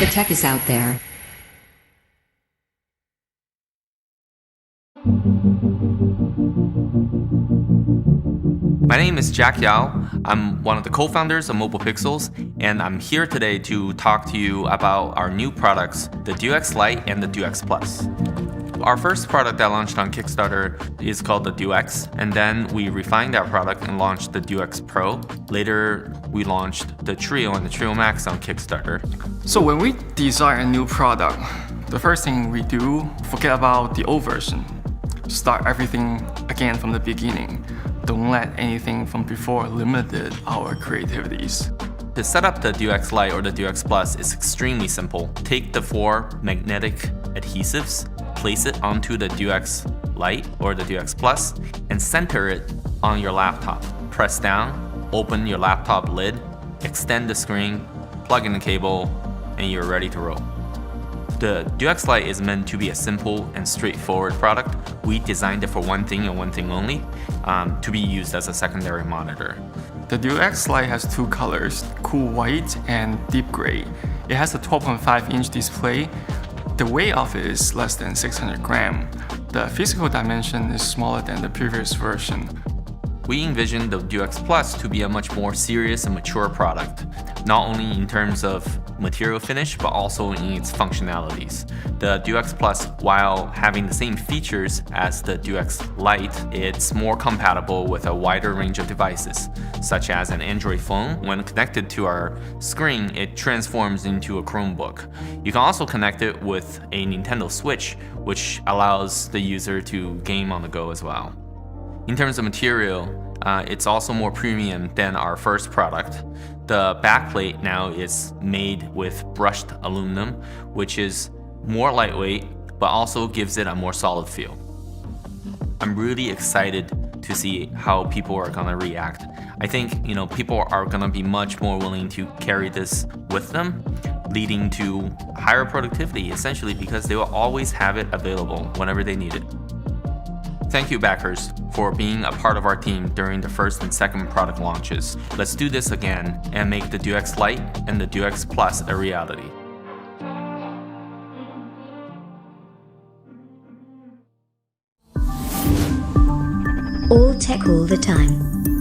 The tech is out there. My name is Jack Yao. I'm one of the co-founders of Mobile Pixels, and I'm here today to talk to you about our new products, the Duex Lite and the Duex Plus. Our first product that launched on Kickstarter is called the Duex, and then we refined that product and launched the Duex Pro. Later, we launched the Trio and the Trio Max on Kickstarter. So when we design a new product, the first thing we do, forget about the old version. Start everything again from the beginning. Don't let anything from before limit our creativities. To set up the Duex Lite or the Duex Plus is extremely simple. Take the 4 magnetic adhesives, place it onto the Duex Lite or the Duex Plus, and center it on your laptop. Press down, open your laptop lid, extend the screen, plug in the cable, and you're ready to roll. The Duex Lite is meant to be a simple and straightforward product. We designed it for one thing and one thing only, to be used as a secondary monitor. The Duex Lite has 2 colors, cool white and deep gray. It has a 12.5-inch display. The weight of it is less than 600 grams. The physical dimension is smaller than the previous version. We envision the Duex Plus to be a much more serious and mature product, not only in terms of material finish, but also in its functionalities. The Duex Plus, while having the same features as the Duex Lite, it's more compatible with a wider range of devices, such as an Android phone. When connected to our screen, it transforms into a Chromebook. You can also connect it with a Nintendo Switch, which allows the user to game on the go as well. In terms of material, it's also more premium than our first product. The backplate now is made with brushed aluminum, which is more lightweight, but also gives it a more solid feel. I'm really excited to see how people are gonna react. I think, people are gonna be much more willing to carry this with them, leading to higher productivity, essentially because they will always have it available whenever they need it. Thank you, backers, for being a part of our team during the first and second product launches. Let's do this again and make the Duex Lite and the Duex Plus a reality. All tech all the time.